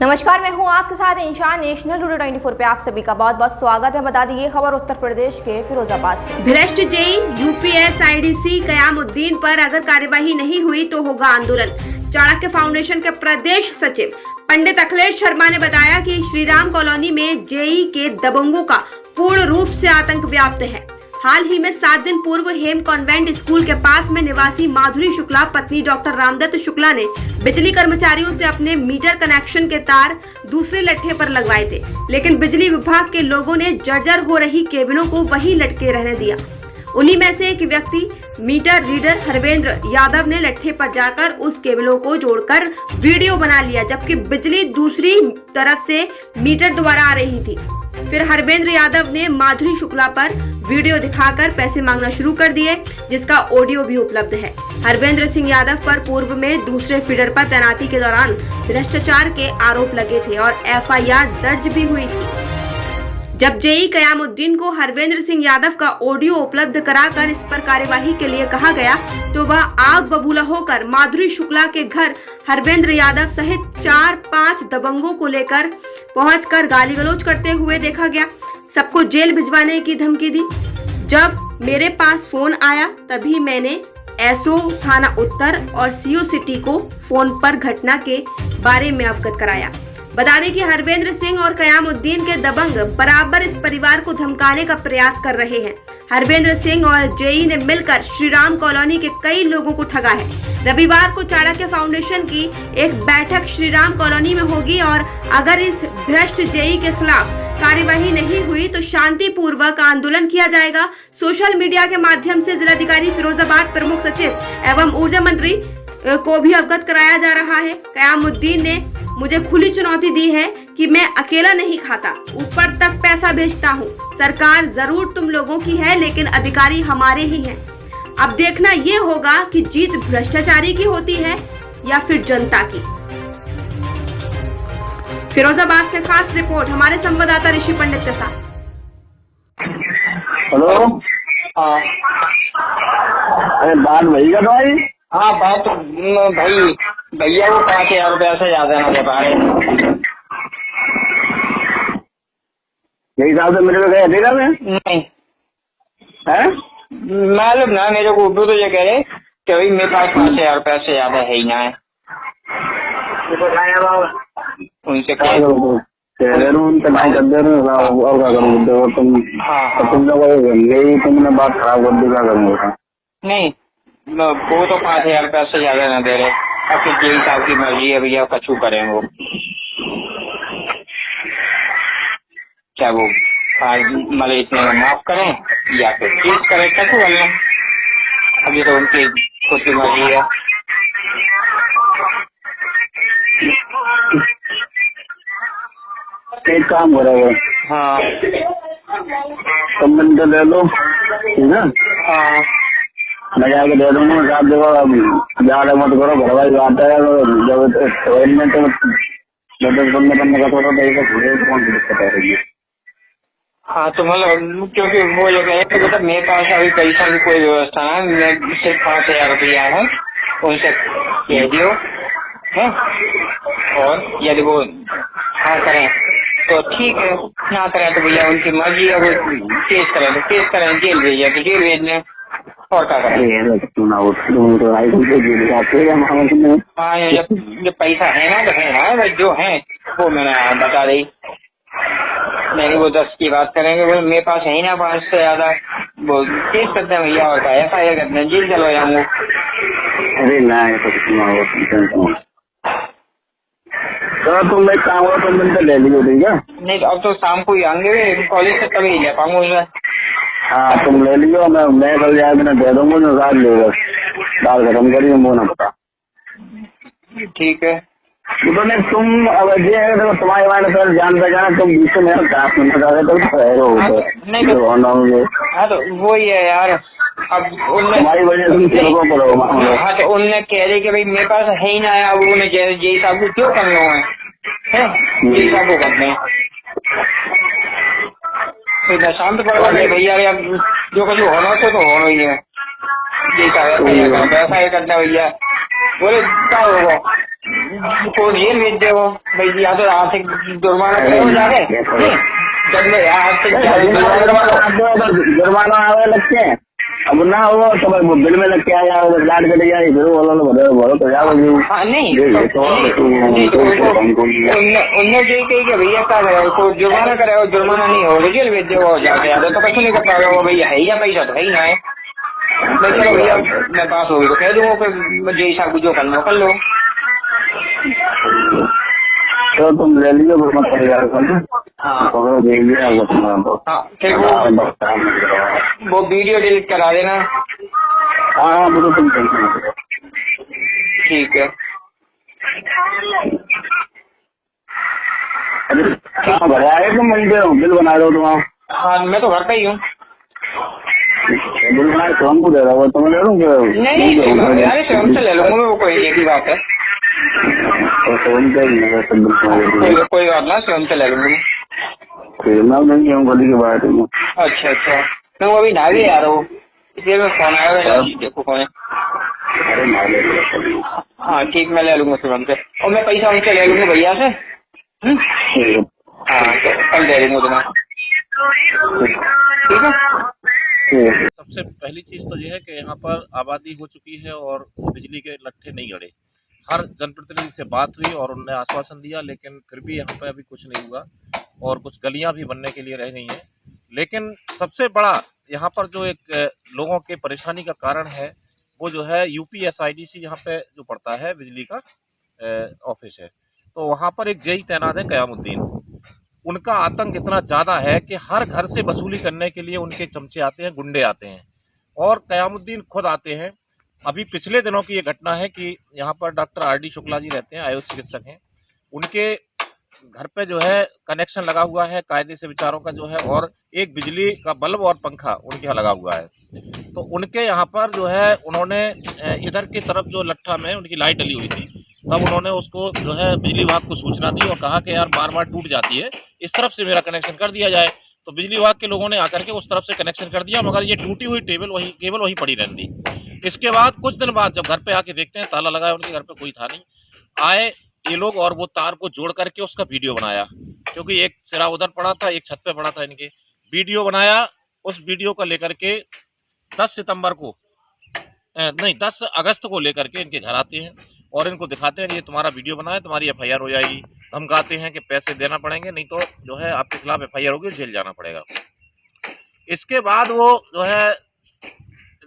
नमस्कार, मैं हूं आपके साथ इंशान। नेशनल टुडे 24 पे आप सभी का बहुत बहुत स्वागत है। बता दी ये खबर उत्तर प्रदेश के फिरोजाबाद से। भ्रष्ट जेई यूपीएसआईडीसी कयामुद्दीन पर अगर कार्यवाही नहीं हुई तो होगा आंदोलन। चाणक्य फाउंडेशन के प्रदेश सचिव पंडित अखिलेश शर्मा ने बताया कि श्रीराम कॉलोनी में जेई के दबंगों का पूर्ण रूप से आतंक व्याप्त है। हाल ही में 7 दिन पूर्व हेम कॉन्वेंट स्कूल के पास में निवासी माधुरी शुक्ला पत्नी डॉक्टर रामदत्त शुक्ला ने बिजली कर्मचारियों से अपने मीटर कनेक्शन के तार दूसरे लट्ठे पर लगवाए थे, लेकिन बिजली विभाग के लोगों ने जर्जर हो रही केबलों को वहीं लटके रहने दिया। उन्हीं में से एक व्यक्ति मीटर रीडर हरवेंद्र यादव ने लट्ठे पर जाकर उस केबलों को जोड़कर वीडियो बना लिया, जबकि बिजली दूसरी तरफ से मीटर द्वारा आ रही थी। फिर हरवेंद्र यादव ने माधुरी शुक्ला पर वीडियो दिखाकर पैसे मांगना शुरू कर दिए, जिसका ऑडियो भी उपलब्ध है। हरवेंद्र सिंह यादव पर पूर्व में दूसरे फीडर पर तैनाती के दौरान भ्रष्टाचार के आरोप लगे थे और एफआईआर दर्ज भी हुई थी। जब जेई कयामुद्दीन को हरवेंद्र सिंह यादव का ऑडियो उपलब्ध कराकर इस पर कार्यवाही के लिए कहा गया तो वह आग बबूला होकर माधुरी शुक्ला के घर हरवेंद्र यादव सहित 4-5 दबंगों को लेकर पहुंचकर गाली गलौज करते हुए देखा गया। सबको जेल भिजवाने की धमकी दी। जब मेरे पास फोन आया तभी मैंने एसओ थाना उत्तर और सीओ सिटी को फोन पर घटना के बारे में अवगत कराया। बता दें कि हरवेंद्र सिंह और कयामुद्दीन के दबंग बराबर इस परिवार को धमकाने का प्रयास कर रहे हैं। हरवेंद्र सिंह और जेई ने मिलकर श्रीराम कॉलोनी के कई लोगों को ठगा है। रविवार को चाणक्य फाउंडेशन की एक बैठक श्रीराम कॉलोनी में होगी और अगर इस भ्रष्ट जेई के खिलाफ कार्यवाही नहीं हुई तो शांतिपूर्वक आंदोलन किया जाएगा। सोशल मीडिया के माध्यम से जिलाधिकारी फिरोजाबाद, प्रमुख सचिव एवं ऊर्जा मंत्री को भी अवगत कराया जा रहा है। कयामुद्दीन ने मुझे खुली चुनौती दी है कि मैं अकेला नहीं खाता, ऊपर तक पैसा भेजता हूँ। सरकार जरूर तुम लोगों की है, लेकिन अधिकारी हमारे ही हैं। अब देखना ये होगा कि जीत भ्रष्टाचारी की होती है या फिर जनता की। फिरोजाबाद से खास रिपोर्ट हमारे संवाददाता ऋषि पंडित के साथ। हेलो, अरे बात भैया भाई। हाँ बात तो भाई भैया वो 5,000 रुपया से ज्यादा ना बता रहे। यही हिसाब से मेरे को गया देगा मैं नहीं है मालूम ना मेरे को। तो ये कह रहे कि भाई मेरे पास 5,000 रुपया से ज्यादा है ही ना है। उनसे क्या करूँ उनका नहीं कर दे और क्या करूँ तुम लोग तुमने बात खराब कर दी, क्या करूँगा? नहीं वो तो 5,000 रुपया से ज्यादा ना दे रहे। अब फिर जेई साहब की मर्जी है भैया, कछु करें वो क्या वो मतलब इतने में माफ करें या फिर केस करें, कछु करना। अभी तो उनकी खुद की मर्जी है। एक काम करोगे? हाँ तुम मिल ले लो, ठीक है? हाँ मैं जाके दे दूंगा। आप देखो अब ज्यादा मत करो, घर वाली बात है। जब करने का थोड़ा कौन सी दिक्कत आ रही है? हाँ तो मतलब क्योंकि वो ये कहे कि मतलब मेरे पास अभी पैसा की कोई व्यवस्था है, मैं सिर्फ 5,000 रुपया है, उनसे कह दियो है। और यदि वो हाँ करें तो ठीक है, ना करें तो भैया उनकी मर्जी है। वो केस करें तो केस करें, जेल भेजिए तो जेल भेजने, और क्या करें। हाँ जब पैसा है ना तो है ना, जो है वो मैंने बता दी। नहीं वो 10 की बात करेंगे, वो मेरे पास है ही ना 5 से ज्यादा। वो केस करते हैं भैया और क्या, FIR करते हैं, जेल चलो जाऊंगा। अरे ना तो तुम एक काम करो, तुम मिलकर ले लीजिए, ठीक है? नहीं अब तो शाम को ही आएंगे कॉलेज से, तभी ले पाऊंगा। हाँ तुम ले लियो, मैं कल जाए मैंने दे दूंगा जो रात लेगा दाल खत्म करिए वो ना पता। ठीक है तो तुम अब देखो तुम्हारे बारे में जान पहचान, तुम बीच में हाँ तो वही है यार। अब उनने तुम्हारी वजह से हाँ तो उनने कह रहे कि भाई मेरे पास है ही ना है। अब उन्हें जेई साहब को क्यों करना है, जेई साहब को करते हैं। तो शांत पड़वा नहीं भैया, जो कुछ होना तो होना ही है। जेई साहब ऐसा ही करता भैया। बोले क्या होगा कोड ये भेज दे वो भाई, या तो आर्थिक जुर्माना करे हो जाके, जब मैं आर्थिक जुर्माना आवे लगते हैं, अब ना हो तो बिल में लग के आया लाट कट गया इधर बोलो तो जाओ। हाँ नहीं उनने जो कही कि भैया क्या करे को जुर्माना करे, और जुर्माना नहीं हो रिजल्ट भेज दे वो जाके, या तो कैसे नहीं कर पाएगा वो भैया, है या पैसा तो है ही ना है। मैं चलो भैया मैं पास होगी तो कह दूँगा फिर जे हिसाब जो करना कर लो। तो तुम ले लीजिए हाँ फिर वो वीडियो डिलीट करा देना। हाँ बोलो तुम ठीक है। घर आए तुम वहीं पे बिल बना दो तुम। हाँ मैं तो घर पे ही हूँ। बिल बनाए तो हमको दे रहा हो, तुम ले लो नहीं अरे स्वयं से ले लूँगा, वो कोई एक ही बात है, कोई बात ना स्वयं से ले लूँगा। नहीं हूँ गली के बाहर। अच्छा अच्छा मैं वो अभी ना भी आ रहा हूँ, इसलिए मैं फोन आया देखो कौन है। हाँ ठीक मैं ले लूँगा तुरंत, और मैं पैसा उनसे ले लूँगा भैया से। हाँ कल दे दूँगा तुम्हें, ठीक है। सबसे पहली चीज तो यह है कि यहाँ पर आबादी हो चुकी है और बिजली के लट्ठे नहीं गड़े। हर जनप्रतिनिधि से बात हुई और उन्होंने आश्वासन दिया, लेकिन फिर भी यहाँ पर अभी कुछ नहीं हुआ और कुछ गलियाँ भी बनने के लिए रह गई हैं। लेकिन सबसे बड़ा यहाँ पर जो एक लोगों के परेशानी का कारण है वो जो है UPSIDC यहाँ पे जो पड़ता है बिजली का ऑफिस है, तो वहाँ पर एक जेई तैनात है कयामुद्दीन। उनका आतंक इतना ज़्यादा है कि हर घर से वसूली करने के लिए उनके चमचे आते हैं, गुंडे आते हैं, और कयामुद्दीन खुद आते हैं। अभी पिछले दिनों की ये घटना है कि यहाँ पर डॉक्टर RD शुक्ला जी रहते हैं, आयुष चिकित्सक हैं, उनके घर पे जो है कनेक्शन लगा हुआ है कायदे से विचारों का जो है, और एक बिजली का बल्ब और पंखा उनके यहाँ लगा हुआ है। तो उनके यहाँ पर जो है उन्होंने इधर की तरफ जो लट्ठा में उनकी लाइट डली हुई थी, तब उन्होंने उसको जो है बिजली विभाग को सूचना दी और कहा कि यार बार बार टूट जाती है, इस तरफ से मेरा कनेक्शन कर दिया जाए। तो बिजली विभाग के लोगों ने आकर के उस तरफ से कनेक्शन कर दिया, मगर ये टूटी हुई केबल वहीं पड़ी रहती। इसके बाद कुछ दिन बाद जब घर पे आके देखते हैं, ताला लगा है उनके घर पे, कोई था नहीं। आए ये लोग और वो तार को जोड़ करके उसका वीडियो बनाया, क्योंकि एक सिरा उधर पड़ा था, एक छत पे पड़ा था, इनके वीडियो बनाया। उस वीडियो को लेकर के 10 अगस्त को लेकर के इनके घर आते हैं और इनको दिखाते हैं कि ये तुम्हारा वीडियो बनाया, तुम्हारी FIR हो जाएगी। धमकाते हैं कि पैसे देना पड़ेंगे, नहीं तो जो है आपके खिलाफ FIR होगी, जेल जाना पड़ेगा। इसके बाद वो जो है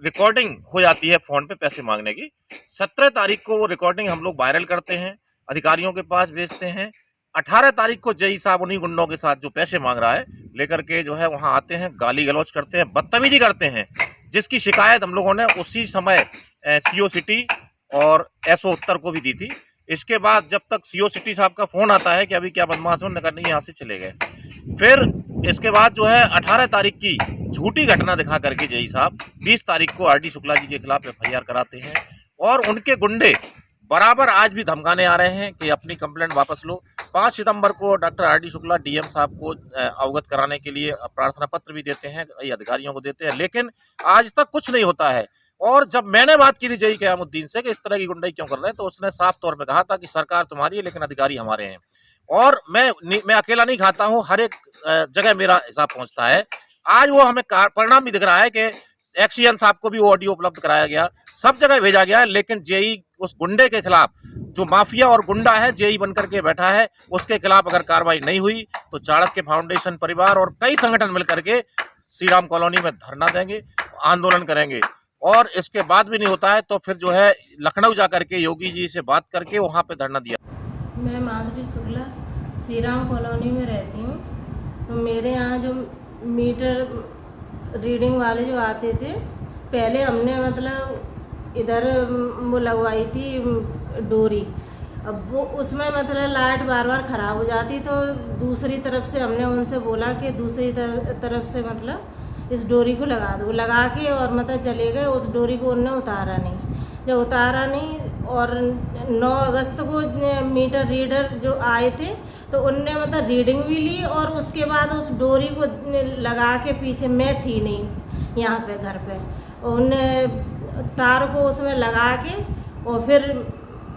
रिकॉर्डिंग हो जाती है फ़ोन पे पैसे मांगने की। 17 तारीख को वो रिकॉर्डिंग हम लोग वायरल करते हैं, अधिकारियों के पास भेजते हैं। 18 तारीख को जेई साहब उन्हीं गुंडों के साथ जो पैसे मांग रहा है लेकर के जो है वहाँ आते हैं, गाली गलौज करते हैं, बदतमीजी करते हैं, जिसकी शिकायत हम लोगों ने उसी समय CO सिटी और SO उत्तर को भी दी थी। इसके बाद जब तक CO सिटी साहब का फ़ोन आता है कि अभी क्या बदमाश हो, नहीं यहाँ से चले गए। फिर इसके बाद जो है 18 तारीख की झूठी घटना दिखा करके जेई साहब 20 तारीख को RD शुक्ला जी के खिलाफ FIR कराते हैं, और उनके गुंडे बराबर आज भी धमकाने आ रहे हैं कि अपनी कंप्लेंट वापस लो। 5 सितंबर को डॉक्टर RD शुक्ला DM साहब को अवगत कराने के लिए प्रार्थना पत्र भी देते हैं, कई अधिकारियों को देते हैं, लेकिन आज तक कुछ नहीं होता है। और जब मैंने बात की थी जेई कयामुद्दीन से कि इस तरह की गुंडाई क्यों कर रहे हैं, तो उसने साफ तौर पे कहा था कि सरकार तुम्हारी है लेकिन अधिकारी हमारे हैं। और मैं अकेला नहीं खाता हूँ, हर एक जगह मेरा हिसाब पहुँचता है। आज वो हमें परिणाम भी दिख रहा है कि एक्सीएन साहब को भी वो ऑडियो उपलब्ध कराया गया, सब जगह भेजा गया है, लेकिन जेई उस गुंडे के खिलाफ, जो माफिया और गुंडा है जेई बनकर के बैठा है, उसके खिलाफ अगर कार्रवाई नहीं हुई तो चाणक्य फाउंडेशन परिवार और कई संगठन मिलकर के श्री राम कॉलोनी में धरना देंगे, आंदोलन करेंगे। और इसके बाद भी नहीं होता है तो फिर जो है लखनऊ जा करके योगी जी से बात करके वहाँ पे धरना दिया। मैं माधुरी शुक्ला श्री राम कॉलोनी में रहती हूँ। तो मेरे यहाँ जो मीटर रीडिंग वाले जो आते थे, पहले हमने मतलब इधर वो लगवाई थी डोरी, अब वो उसमें मतलब लाइट बार बार ख़राब हो जाती, तो दूसरी तरफ से हमने उनसे बोला कि दूसरी तरफ से मतलब इस डोरी को लगा दो, लगा के और मतलब चले गए। उस डोरी को उनने उतारा नहीं, जब उतारा नहीं और 9 अगस्त को मीटर रीडर जो आए थे तो उनने मतलब रीडिंग भी ली, और उसके बाद उस डोरी को लगा के पीछे, मैं थी नहीं यहाँ पे घर पे, उनने तार को उसमें लगा के और फिर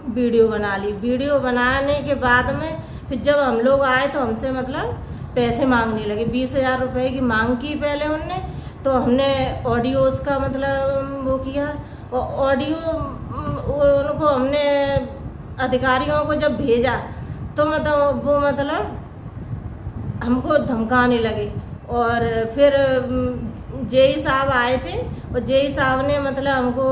वीडियो बना ली। वीडियो बनाने के बाद में फिर जब हम लोग आए तो हमसे मतलब पैसे मांगने लगे। 20,000 रुपये की मांग की पहले उनने, तो हमने ऑडियोज़ का मतलब वो किया, और ऑडियो उनको हमने अधिकारियों को जब भेजा तो मतलब वो मतलब हमको धमकाने लगे। और फिर जेई साहब आए थे, और जेई साहब ने मतलब हमको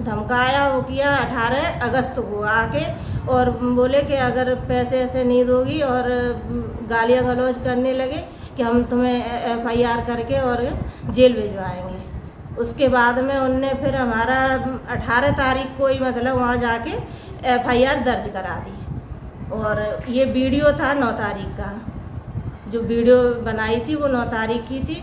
धमकाया, वो किया 18 अगस्त को आके, और बोले कि अगर पैसे ऐसे नहीं दोगी, और गालियाँ गलौज करने लगे कि हम तुम्हें FIR करके और जेल भिजवाएंगे। उसके बाद में उनने फिर हमारा 18 तारीख को ही मतलब वहाँ जाके FIR दर्ज करा दी। और ये वीडियो था 9 तारीख का, जो वीडियो बनाई थी वो 9 तारीख की थी।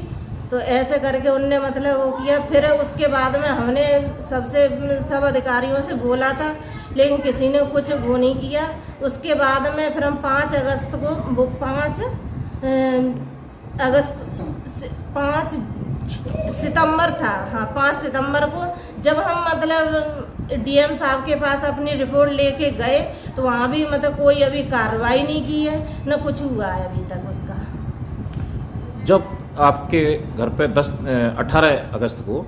तो ऐसे करके उनने मतलब वो किया। फिर उसके बाद में हमने सब अधिकारियों से बोला था, लेकिन किसी ने कुछ वो नहीं किया। उसके बाद में फिर हम 5 अगस्त को वो 5 सितंबर था, हाँ 5 सितंबर को जब हम मतलब DM साहब के पास अपनी रिपोर्ट लेके गए, तो वहाँ भी मतलब कोई अभी कार्रवाई नहीं की है, न कुछ हुआ है अभी तक उसका। जब आपके घर पे 18 अगस्त को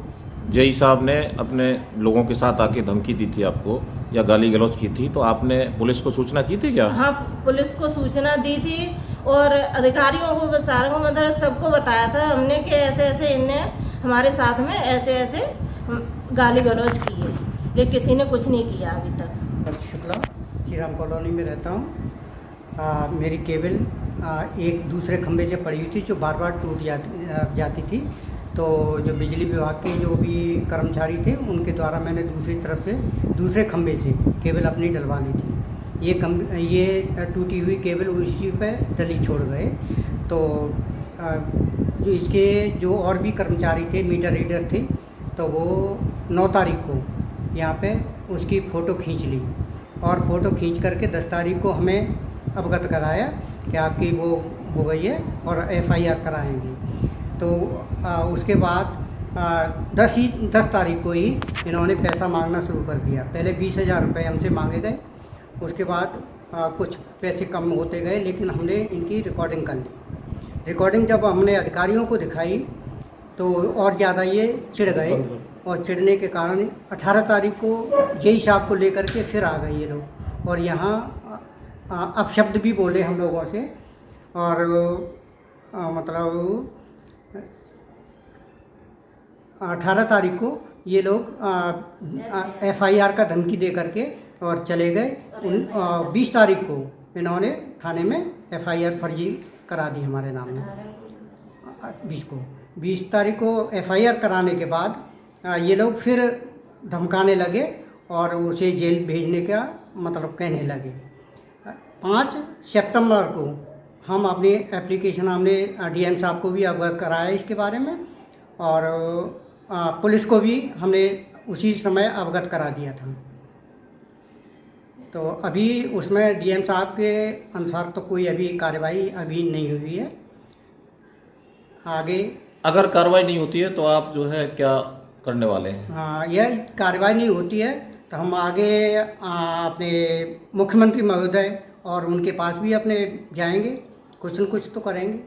जेई साहब ने अपने लोगों के साथ आके धमकी दी थी आपको या गाली गलौज की थी, तो आपने पुलिस को सूचना की थी क्या? हाँ, पुलिस को सूचना दी थी, और अधिकारियों को सारों को मतलब सबको बताया था हमने कि ऐसे ऐसे इनने हमारे साथ में ऐसे ऐसे गाली गलौज की है, लेकिन किसी ने कुछ नहीं किया अभी तक। शुक्ला, श्री राम कॉलोनी में रहता हूँ। मेरी केबल एक दूसरे खंभे से पड़ी हुई थी जो बार बार टूट जाती थी। तो जो बिजली विभाग के जो भी कर्मचारी थे उनके द्वारा मैंने दूसरी तरफ से दूसरे खंभे से केबल अपनी डलवा ली थी। ये टूटी हुई केबल उसी पे डली छोड़ गए। तो जो इसके जो और भी कर्मचारी थे, मीटर रीडर थे, तो वो 9 तारीख को यहाँ पे उसकी फ़ोटो खींच ली, और फ़ोटो खींच करके 10 तारीख को हमें अवगत कराया कि आपकी वो हो गई है और FIR कराएंगे। तो उसके बाद 10 तारीख को ही इन्होंने पैसा मांगना शुरू कर दिया। पहले 20,000 रुपये हमसे मांगे गए, उसके बाद कुछ पैसे कम होते गए, लेकिन हमने इनकी रिकॉर्डिंग कर ली। रिकॉर्डिंग जब हमने अधिकारियों को दिखाई तो और ज़्यादा ये चिढ़ गए, और चिढ़ने के कारण 18 तारीख को जेई साहब को लेकर के फिर आ गए ये लोग, और यहाँ अपशब्द भी बोले हम लोगों से। और मतलब 18 तारीख को ये लोग FIR का धमकी दे करके और चले गए। 20 तारीख को इन्होंने थाने में FIR फर्जी करा दी हमारे नाम में। 20 तारीख को FIR कराने के बाद ये लोग फिर धमकाने लगे और उसे जेल भेजने का मतलब कहने लगे। 5 सितंबर को हम अपनी एप्लीकेशन हमने DM साहब को भी अवगत कराया इसके बारे में, और पुलिस को भी हमने उसी समय अवगत करा दिया था। तो अभी उसमें DM साहब के अनुसार तो कोई अभी कार्रवाई अभी नहीं हुई है। आगे अगर कार्रवाई नहीं होती है तो आप जो है क्या करने वाले हैं? हाँ, यह कार्रवाई नहीं होती है तो हम आगे अपने मुख्यमंत्री महोदय और उनके पास भी अपने जाएंगे, कुछ न कुछ तो करेंगे।